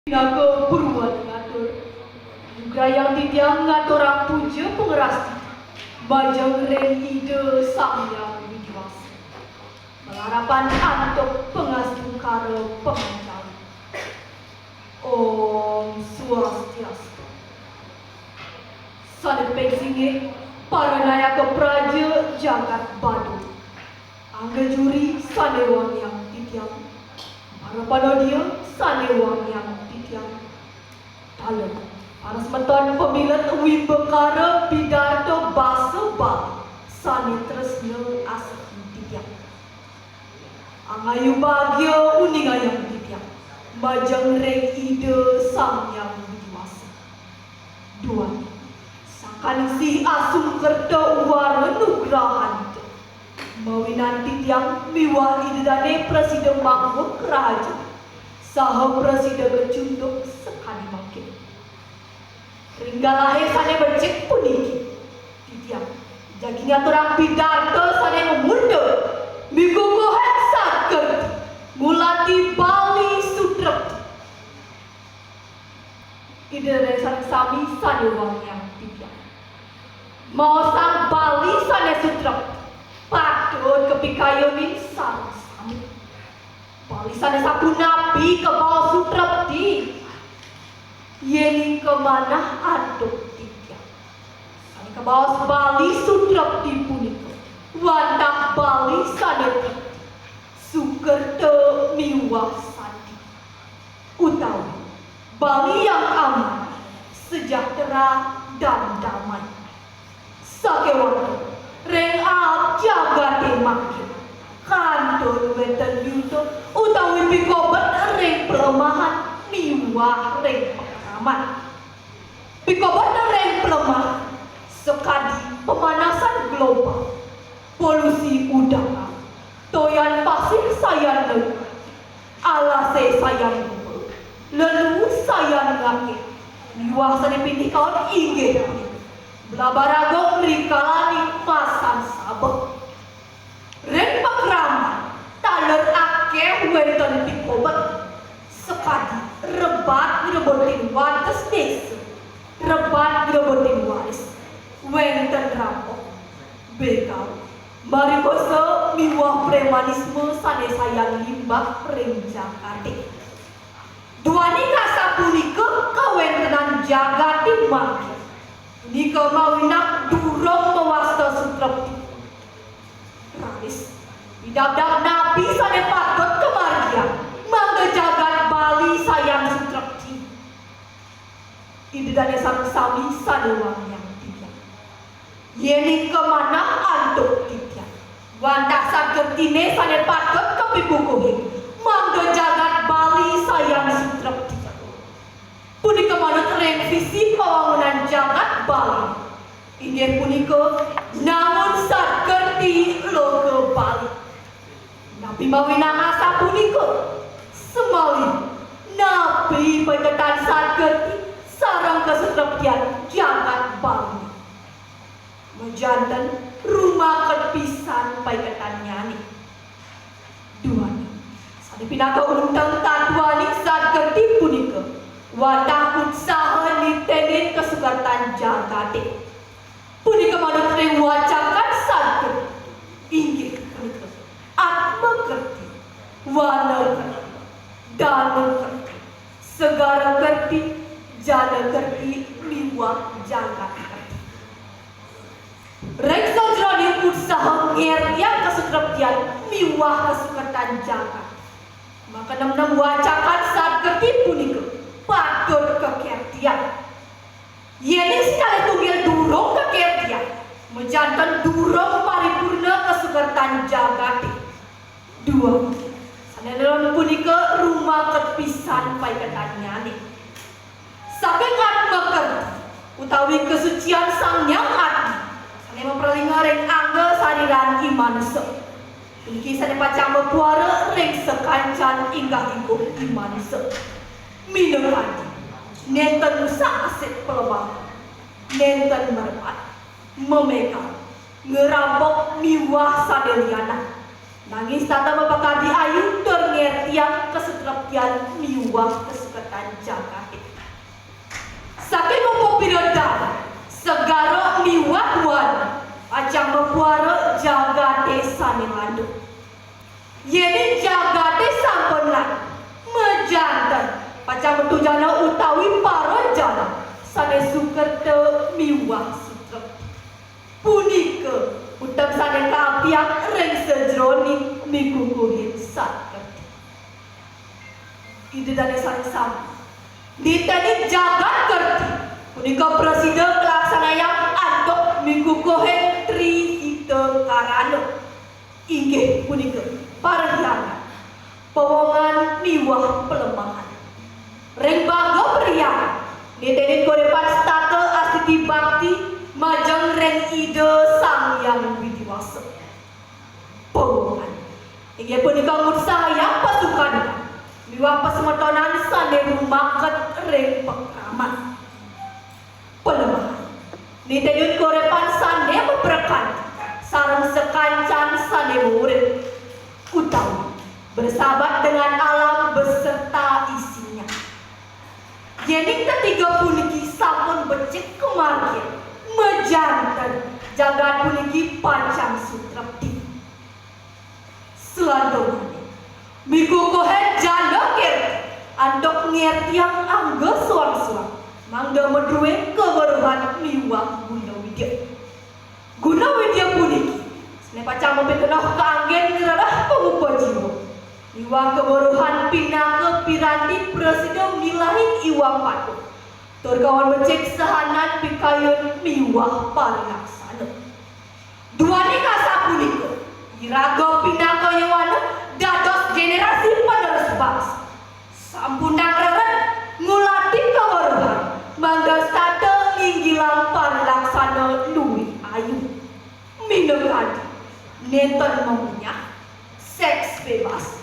Naga beruan ngatur juga yang tidak ngatur orang puja pengerasti bajang ren ide sang yang widiwasa pengharapan antuk pengasuh kara pengancam Om Swastiastu Sanepek singe para nayaka praja jagat badu angga juri sanewang yang titiang para panodia sanewang yang titiang dalam para semeton pemilat wimbekara pidato basa Bali sane tresna asih titiang angayu bagya uning ayam titiang majang reng ide sang yang widiwasa dua sakan si asung kerta warna nugrahan mawinan titiang miwah idane presiden makmur kerajaan saha presiden kecunduk sekali makin ringgalahe sane bercek puniki titiang jaginya turang pidato sane memundur miguguhan sakerti mulati Bali Sutrepti idane sang sami sane wang yang titiang mau sang Bali sane Sutrepti patut kepikayonin sang sami Bali sane sapu nabi ke bawah Sutrepti yeni kemana aduk tiga sane ke bawah Bali Sutrepti punika wandah Bali sane Sukerto miwah sandi utawi Bali yang aman sejahtera dan damai sakewanto reng ab jagate makin kantor weten yuto utawi pikobat reng pelemahan miwah reng pengalaman pikobat reng pelemahan sekali pemanasan global polusi udara toyan pasir sayan lelu alase sayan lelu lelu sayan ngake miwah sane pinti kawan inggih Blabaragong rikalani masan sabek ren pakraman taler akeh wenten pikobat sekadi rebat ngebotin wates desa rebat ngebotin waris wenten rampok bekal mari koso miwah premanisme sane sayang limbah renjakate duani kasapunika kawentenan jagati makin nika mawinak durung mewasta Sutrepti raris bidabdak nabi sane patut kemargian mangga jagat Bali sayang Sutrepti idane sang sami sane wang yang tiga yeni kemana antuk tiga wandah sakertine sane patut kepikukuhi mangga jagat Bali sayang Sutrepti punika manut revisi pembangunan jagat Bali inggih punika namun sakerti logo Bali nabi mawinang asa punika semali nabi paiketan sakerti sarang kesetreptian jagat Bali mejanten rumah kepisan paiketan nyani duani sane pinaka untang tatuani sakerti punika wadah usaha nitenin kesukartan jagate punika manut rewacakan satu inggih punika atma kerti wana kerti dana kerti segara kerti jana kerti miwah jagat kerti reksa jroning usaha ngertian kesukreptian miwah kesukartan jagat maka nam-nam wacakan saat kerti punika patut kekertian yeni sekali tunggil durung kekertian menjantan durung paripurna kesukertan jagati dua sanelon punika rumah kepisan paiketan nyani saking atma kerti utawi kesucian sang yang ati sane memperlinga reng angga sariran iman se puniki sane pacang mepuara reng sekancan inggah iguh iman se minekati nenten saksit pelemah nenten merpat memegang ngerampok miwah sadeliana nangis tata mapakadi ayu dan ngertian kesetreptian miwah kesuketan jam segaro miwawan ajang mempuara jaga desa ni landu. Yeni jaga desa penlan mejantan pacang betujana utawi para jana sane sukerta miwah sutrep. Punika utam sane kapiak reng sejroni mikukuhin saket. Ide dane sane sama. Diteni jagat kerti. Punika presiden pelaksana yang antok mikukuhin tri ite karano. Inggih punika parhyana pewongan miwah pelemahan. Reng bangga priang niteni korepan stake asiti bakti majeng reng ide sang yang widiwasa. Pewongan inggih punika ngursaya pasukan miwah pasemetonan sane rumaket reng pekraman. Pelemahan niteni korepan sane memperkan sarang sekancan sane murid utawi bersahabat dengan alam beserta isinya. Yening ketiga puniki sampun becik kemargin mejantan jagat puniki pancang sutrepti. Selanjutnya mikukuhen janda kiri andok ngertiang angga suang-suang mangga medruwe keweruhan miwah Guna Widya. Guna Widya puniki sene pacang mempekenah keanggen ngerarah pengupa jiwa miwah keweruhan pinaka piranti presiden milahin iwang patuh terkawan becek sehanan pikayun miwah parilaksana. Dua nikasa punika iraga pinaka yawana dados generasi penerus bangsa sampundang reren ngulati keweruhan mangga sate nginggilang parilaksana luwih ayu minegadi nenten memunyah seks bebas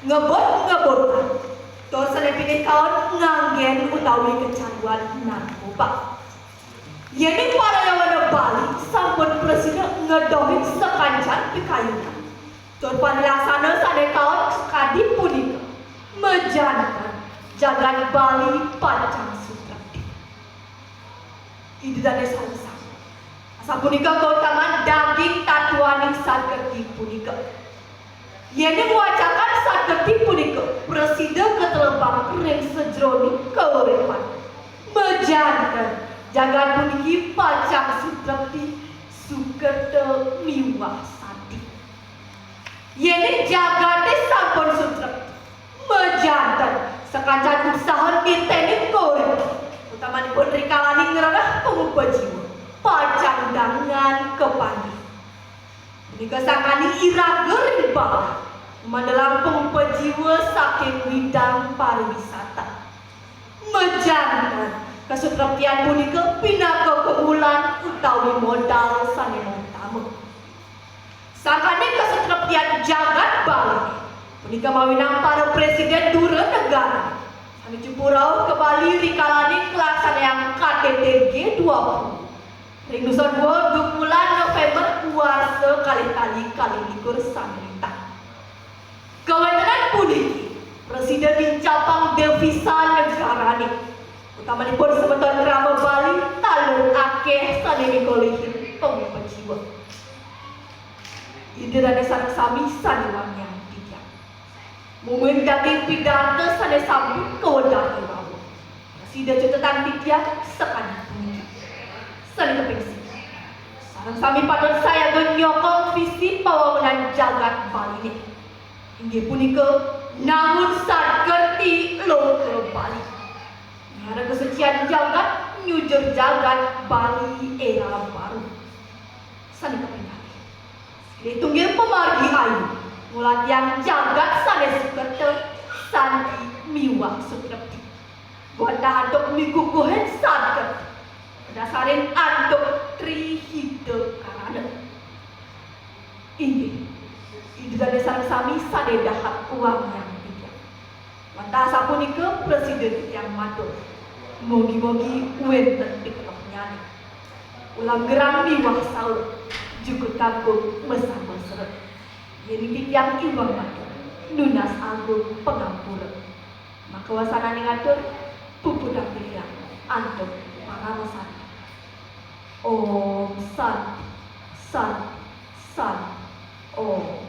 ngebot-ngebotan tor salepine kawan nganggen utawi kecanduan narkoba. Yening para yawana Bali sampun presiden ngedohin sekancan pikayunan tor parilaksana sane kawan kadi punika mejantan jagat Bali pancang sutrepti. Ide dane salsa sapunika keutamaan daging tatuaning sagerti punika. Yeni mewacakan sagerti punika presiden ketelebang reng sejroni keuripan mejantan jagat puniki pancang sutrepti sukerte miwah sati. Yeni jagate sampun sutrepti mejantan sekancan usaha diteni keuripan utamanipun rikalani ngerana pengupa jiwa pancang dangan kepani. Punika sangani iraga rimba mandalang pengupa jiwa saking bidang pariwisata. Mejantan kesutreptian punika pinaka kebulan utawi modal sane utama. Sangani kesutreptian jagat Bali punika mawinang para presiden dura negara sane Jepurau ke Bali rikalani kelaksan yang KTT G20 ring nusa 2 bulan November puasa kali likur saminta. Kewenangan puniki presiden dincapang devisa negara ini utamanipun semeton rama Bali talur akeh sane mikolihin pengupa jiwa. Ide dane sareng sami sane wangyang tiga mungkin daging pidato sane sambut kewenang irawa presiden catatan tiga sekali puniki sane kepengsi sareng sami padon saya genyokong visi pawangunan jagat Bali ini inggih punika namun sagerti loka Bali ngara kesucian jagat nyujur jagat Bali era baru sane kepengsi ditunggil pemargi ayu mulat yang jagat sane sukerte santi miwah sutrepti buat hadok mikukuhen saget dasarin andok tri hide karana. Ini dane sareng sami sade dahat uang yang tiga. Wanta sapunika presiden yang matur. Mogi-mogi wenten diketok ulang gerang miwah saur jukut kagum mesambel seret. Yeni tiang iwang matur nunas agung pengampura. Maka wasana ngatur pupudang pilihan andok pangawasan. Om Santi, Santi, Santi, Om.